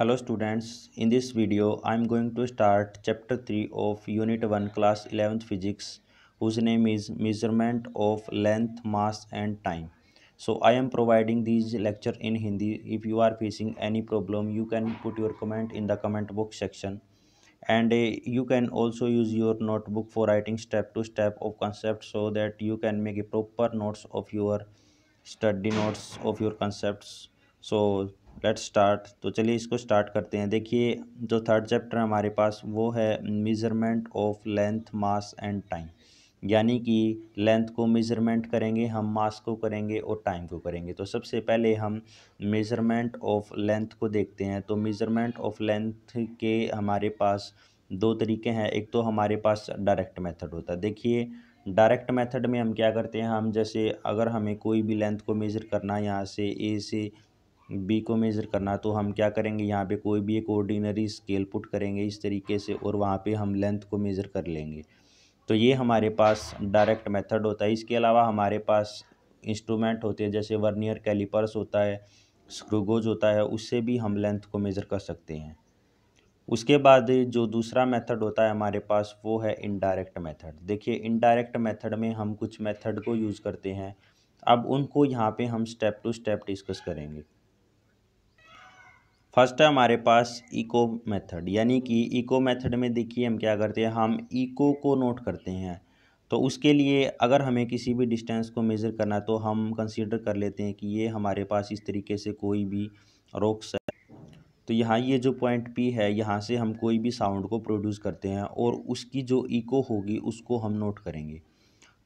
Hello students, in this video I am going to start chapter 3 of unit 1 class 11th physics whose name is measurement of length, mass and time. So I am providing these lecture in Hindi. If you are facing any problem you can put your comment in the comment box section, and you can also use your notebook for writing step to step of concept so that you can make a proper notes of your study notes of your concepts. So let's start. तो चलिए इसको start करते हैं. देखिए जो third chapter हमारे पास वो है measurement of length, mass and time. यानी कि लेंथ को मेजरमेंट करेंगे हम, मास को करेंगे और टाइम को करेंगे. तो सबसे पहले हम मेजरमेंट ऑफ लेंथ को देखते हैं. तो मेजरमेंट ऑफ लेंथ के हमारे पास दो तरीके हैं. एक तो हमारे पास डायरेक्ट मेथड होता है. देखिए डायरेक्ट मेथड में हम क्या करते हैं, हम जैसे अगर हमें कोई भी लेंथ को मेज़र करना है, यहाँ से ए से बी को मेज़र करना, तो हम क्या करेंगे, यहाँ पे कोई भी एक ऑर्डिनरी स्केल पुट करेंगे इस तरीके से और वहाँ पे हम लेंथ को मेज़र कर लेंगे. तो ये हमारे पास डायरेक्ट मेथड होता है. इसके अलावा हमारे पास इंस्ट्रूमेंट होते हैं, जैसे वर्नियर कैलिपर्स होता है, स्क्रू गेज होता है, उससे भी हम लेंथ को मेज़र कर सकते हैं. उसके बाद जो दूसरा मेथड होता है हमारे पास वो है इनडायरेक्ट मेथड. देखिए इनडायरेक्ट मेथड में हम कुछ मेथड को यूज़ करते हैं. अब उनको यहाँ पे हम स्टेप टू स्टेप डिस्कस करेंगे. फर्स्ट है हमारे पास इको मेथड. यानी कि इको मेथड में देखिए हम क्या करते हैं, हम इको को नोट करते हैं. तो उसके लिए अगर हमें किसी भी डिस्टेंस को मेज़र करना है तो हम कंसीडर कर लेते हैं कि ये हमारे पास इस तरीके से कोई भी रॉक्स. तो यहाँ ये जो पॉइंट पी है, यहाँ से हम कोई भी साउंड को प्रोड्यूस करते हैं और उसकी जो इको होगी उसको हम नोट करेंगे.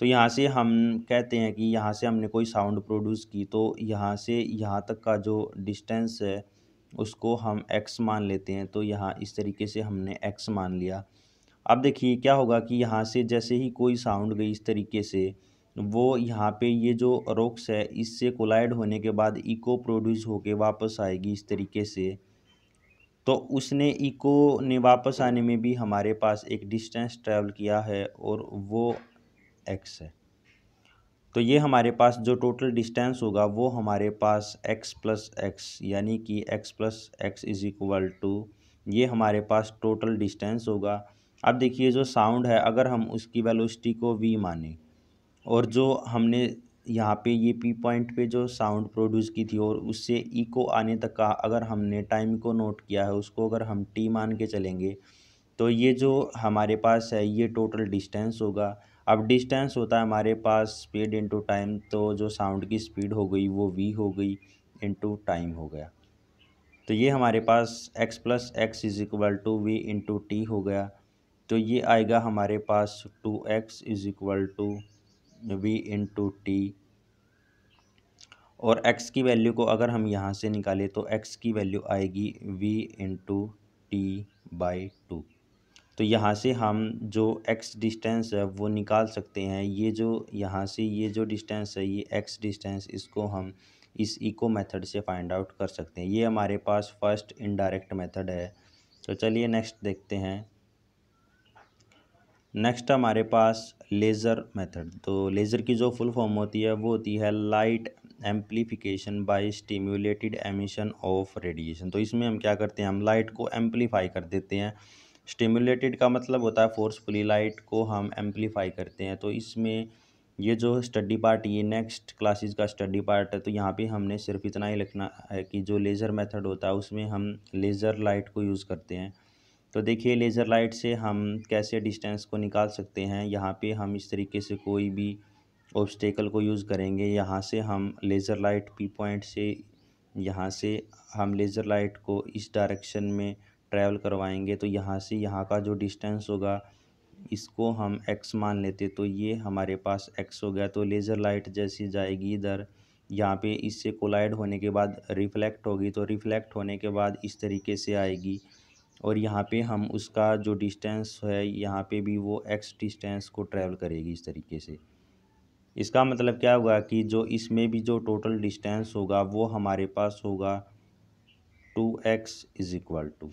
तो यहाँ से हम कहते हैं कि यहाँ से हमने कोई साउंड प्रोड्यूस की, तो यहाँ से यहाँ तक का जो डिस्टेंस है उसको हम एक्स मान लेते हैं. तो यहाँ इस तरीके से हमने एक्स मान लिया. अब देखिए क्या होगा कि यहाँ से जैसे ही कोई साउंड गई इस तरीके से, वो यहाँ पे ये जो रॉक्स है इससे कोलाइड होने के बाद इको प्रोड्यूस होके वापस आएगी इस तरीके से. तो उसने इको ने वापस आने में भी हमारे पास एक डिस्टेंस ट्रैवल किया है और वो एक्स है. तो ये हमारे पास जो टोटल डिस्टेंस होगा वो हमारे पास एक्स प्लस एक्स, यानी कि x plus x is equal to, ये हमारे पास टोटल डिस्टेंस होगा. अब देखिए जो साउंड है अगर हम उसकी वेलोसिटी को वी माने और जो हमने यहाँ पे ये पी पॉइंट पे जो साउंड प्रोड्यूस की थी और उससे इको आने तक का अगर हमने टाइम को नोट किया है, उसको अगर हम टी मान के चलेंगे तो ये जो हमारे पास है ये टोटल डिस्टेंस होगा. अब डिस्टेंस होता है हमारे पास स्पीड इनटू टाइम. तो जो साउंड की स्पीड हो गई वो वी हो गई इनटू टाइम हो गया. तो ये हमारे पास x plus x is equal to v into t हो गया. तो ये आएगा हमारे पास 2x is equal to v into t. और x की वैल्यू को अगर हम यहाँ से निकालें तो x की वैल्यू आएगी v इंटू टी बाई 2. तो यहाँ से हम जो x डिस्टेंस है वो निकाल सकते हैं. ये जो यहाँ से ये जो डिस्टेंस है ये x डिस्टेंस, इसको हम इस इको मेथड से फाइंड आउट कर सकते हैं. ये हमारे पास फर्स्ट इनडायरेक्ट मेथड है. तो चलिए नेक्स्ट देखते हैं. नेक्स्ट हमारे पास लेज़र मेथड. तो लेज़र की जो फुल फॉर्म होती है वो होती है light amplification by stimulated emission of radiation. तो इसमें हम क्या करते हैं, हम लाइट को एम्प्लीफाई कर देते हैं. स्टिम्युलेटेड का मतलब होता है फोर्सफुली, लाइट को हम एम्प्लीफाई करते हैं. तो इसमें ये जो स्टडी पार्ट, ये नेक्स्ट क्लासेस का स्टडी पार्ट है. तो यहाँ पे हमने सिर्फ इतना ही लिखना है कि जो लेज़र मेथड होता है उसमें हम लेज़र लाइट को यूज़ करते हैं. तो देखिए लेज़र लाइट से हम कैसे डिस्टेंस को निकाल सकते हैं. यहाँ पे हम इस तरीके से कोई भी ऑब्स्टेकल को यूज़ करेंगे. यहाँ से हम लेज़र लाइट पी पॉइंट से, यहाँ से हम लेज़र लाइट को इस डायरेक्शन में ट्रैवल करवाएंगे. तो यहाँ से यहाँ का जो डिस्टेंस होगा इसको हम x मान लेते. तो ये हमारे पास x हो गया. तो लेज़र लाइट जैसी जाएगी इधर, यहाँ पे इससे कोलाइड होने के बाद रिफ्लेक्ट होगी. तो रिफ्लेक्ट होने के बाद इस तरीके से आएगी और यहाँ पे हम उसका जो डिस्टेंस है यहाँ पे भी वो x डिस्टेंस को ट्रैवल करेगी इस तरीके से. इसका मतलब क्या होगा कि जो इसमें भी जो टोटल डिस्टेंस होगा वो हमारे पास होगा 2x इज इक्वल टू.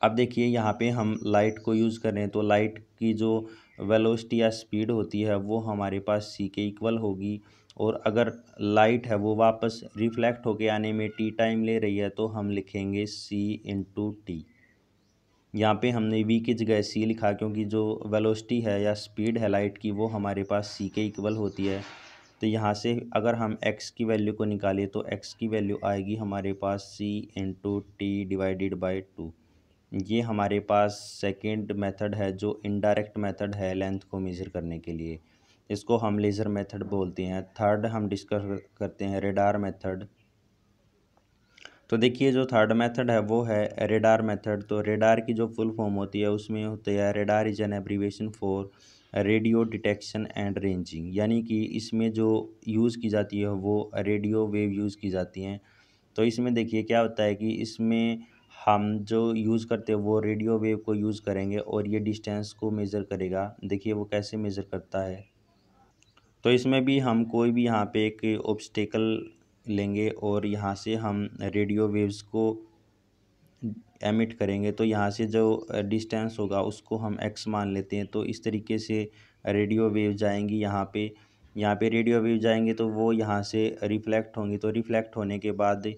अब देखिए यहाँ पे हम लाइट को यूज़ कर रहे हैं. तो लाइट की जो वेलोसिटी या स्पीड होती है वो हमारे पास c के इक्वल होगी और अगर लाइट है वो वापस रिफ्लेक्ट होके आने में टी टाइम ले रही है तो हम लिखेंगे सी इंटू टी। यहाँ पे हमने वी की जगह सी लिखा क्योंकि जो वेलोसिटी है या स्पीड है लाइट की वो हमारे पास सी के इक्वल होती है। तो यहाँ से अगर हम x की वैल्यू को निकालें तो x की वैल्यू आएगी हमारे पास c into t divided by 2। ये हमारे पास सेकेंड मेथड है जो इनडायरेक्ट मेथड है लेंथ को मेज़र करने के लिए, इसको हम लेज़र मेथड बोलते हैं। थर्ड हम डिस्कस करते हैं रेडार मेथड। तो देखिए जो थर्ड मेथड है वो है रेडार मेथड। तो रेडार की जो फुल फॉर्म होती है उसमें होती है radar is an abbreviation for radio detection and ranging, यानी कि इसमें जो यूज़ की जाती है वो रेडियो वेव यूज़ की जाती हैं। तो इसमें देखिए क्या होता है कि इसमें हम जो यूज़ करते हैं वो रेडियो वेव को यूज़ करेंगे और ये डिस्टेंस को मेज़र करेगा। देखिए वो कैसे मेज़र करता है। तो इसमें भी हम कोई भी यहाँ पे एक ऑब्स्टेकल लेंगे और यहाँ से हम रेडियो वेव्स को एमिट करेंगे। तो यहाँ से जो डिस्टेंस होगा उसको हम एक्स मान लेते हैं। तो इस तरीके से रेडियो वेव जाएंगी यहाँ पे रेडियो वेव जाएंगे तो वो यहाँ से रिफ्लेक्ट होंगी। तो रिफ्लेक्ट होने के बाद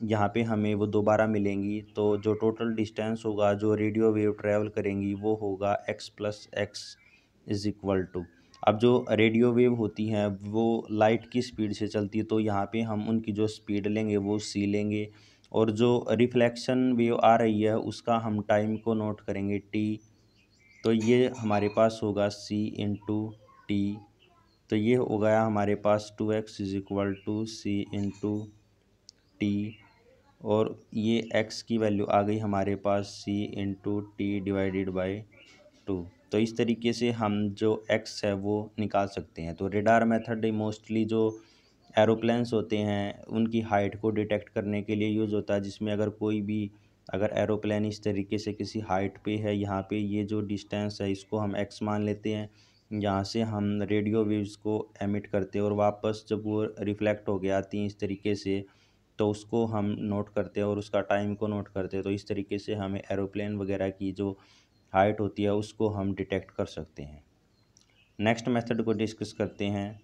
यहाँ पे हमें वो दोबारा मिलेंगी। तो जो टोटल डिस्टेंस होगा जो रेडियो वेव ट्रैवल करेंगी वो होगा x plus x is equal to. अब जो रेडियो वेव होती हैं वो लाइट की स्पीड से चलती है, तो यहाँ पे हम उनकी जो स्पीड लेंगे वो c लेंगे और जो रिफ्लेक्शन वेव आ रही है उसका हम टाइम को नोट करेंगे t। तो ये हमारे पास होगा c इंटू टी। तो ये हो गया हमारे पास 2x is equal to c into t और ये x की वैल्यू आ गई हमारे पास c into t divided by 2। तो इस तरीके से हम जो x है वो निकाल सकते हैं। तो रेडार मेथड मोस्टली जो एरोप्लेन्स होते हैं उनकी हाइट को डिटेक्ट करने के लिए यूज़ होता है, जिसमें अगर एरोप्लेन इस तरीके से किसी हाइट पे है, यहाँ पे ये जो डिस्टेंस है इसको हम x मान लेते हैं। यहाँ से हम रेडियो वेव्स को एमिट करते हैं और वापस जब वो रिफ्लेक्ट हो गया आती हैं इस तरीके से तो उसको हम नोट करते हैं और उसका टाइम को नोट करते हैं। तो इस तरीके से हमें एरोप्लेन वगैरह की जो हाइट होती है उसको हम डिटेक्ट कर सकते हैं। नेक्स्ट मेथड को डिस्कस करते हैं।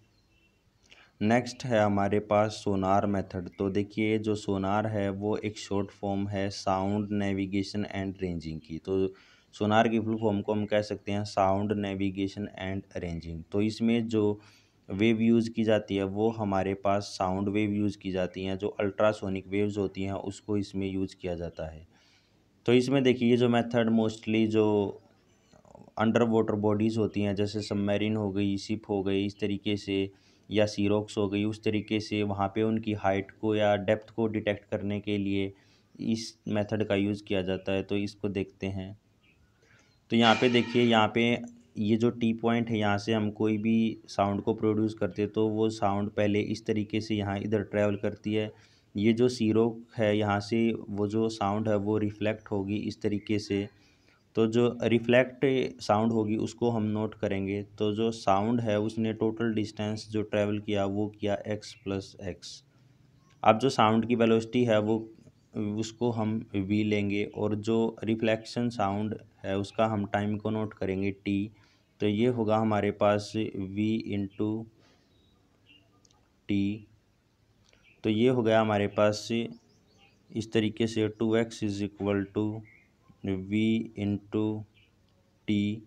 नेक्स्ट है हमारे पास सोनार मेथड। तो देखिए जो सोनार है वो एक शॉर्ट फॉर्म है साउंड नेविगेशन एंड रेंजिंग की। तो सोनार की फुल फॉर्म को हम कह सकते हैं साउंड नेविगेशन एंड रेंजिंग। तो इसमें जो वेव यूज़ की जाती है वो हमारे पास साउंड वेव यूज़ की जाती हैं। जो अल्ट्रासोनिक वेव्स होती हैं उसको इसमें यूज़ किया जाता है। तो इसमें देखिए ये जो मेथड मोस्टली जो अंडर वाटर बॉडीज़ होती हैं जैसे सबमरीन हो गई, शिप हो गई, इस तरीके से या सीरोक्स हो गई, उस तरीके से वहाँ पे उनकी हाइट को या डेप्थ को डिटेक्ट करने के लिए इस मेथड का यूज़ किया जाता है। तो इसको देखते हैं। तो यहाँ पे देखिए यहाँ पे ये जो टी पॉइंट है यहाँ से हम कोई भी साउंड को प्रोड्यूस करते हैं तो वो साउंड पहले इस तरीके से यहाँ इधर ट्रैवल करती है। ये जो सीरोक है यहाँ से वो जो साउंड है वो रिफ्लेक्ट होगी इस तरीके से। तो जो रिफ्लेक्ट साउंड होगी उसको हम नोट करेंगे। तो जो साउंड है उसने टोटल डिस्टेंस जो ट्रैवल किया वो किया x प्लस एक्स। अब जो साउंड की वेलोसिटी है वो उसको हम v लेंगे और जो रिफ्लेक्शन साउंड है उसका हम टाइम को नोट करेंगे t। तो ये होगा हमारे पास v इंटू टी। तो ये हो गया हमारे पास इस तरीके से 2x is equal to v into t.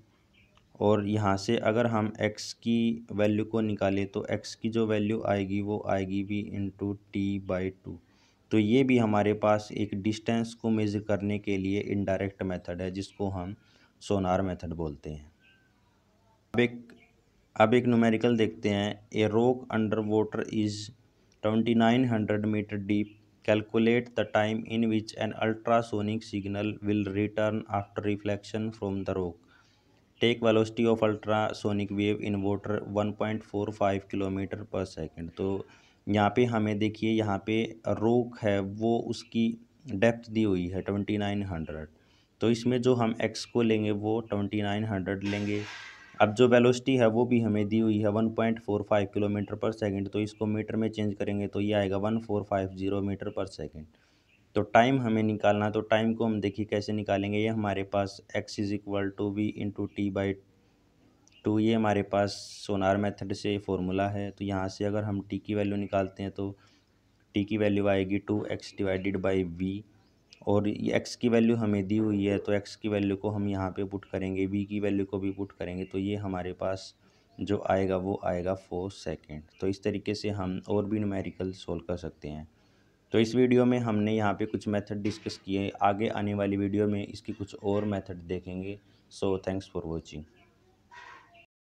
और यहाँ से अगर हम x की वैल्यू को निकालें तो x की जो वैल्यू आएगी वो आएगी v इंटू टी बाई 2। तो ये भी हमारे पास एक डिस्टेंस को मेज़र करने के लिए इनडायरेक्ट मेथड है जिसको हम सोनार मेथड बोलते हैं। अब एक न्यूमेरिकल देखते हैं। A rock under water is 2900 metre deep. Calculate the time in which an ultrasonic signal will return after reflection from the rock. Take velocity of ultrasonic wave in water 1.45 kilometre per second. तो यहाँ पे हमें देखिए यहाँ पे रोक है वो उसकी डेप्थ दी हुई है 2900। तो इसमें जो हम x को लेंगे वो 2900 लेंगे। अब जो वेलोसिटी है वो भी हमें दी हुई है 1.45 किलोमीटर पर सेकंड। तो इसको मीटर में चेंज करेंगे तो ये आएगा 1450 मीटर पर सेकंड। तो टाइम हमें निकालना, तो टाइम को हम देखिए कैसे निकालेंगे। ये हमारे पास x is equal to v into t by two ये हमारे पास सोनार मेथड से फॉर्मूला है। तो यहाँ से अगर हम टी की वैल्यू निकालते हैं तो टी की वैल्यू आएगी 2x डिवाइडेड बाई वी, और ये x की वैल्यू हमें दी हुई है तो x की वैल्यू को हम यहाँ पे पुट करेंगे, v की वैल्यू को भी पुट करेंगे, तो ये हमारे पास जो आएगा वो आएगा 4 सेकेंड। तो इस तरीके से हम और भी न्यूमेरिकल सोल्व कर सकते हैं। तो इस वीडियो में हमने यहाँ पे कुछ मेथड डिस्कस किए, आगे आने वाली वीडियो में इसकी कुछ और मेथड देखेंगे। So thanks for watching.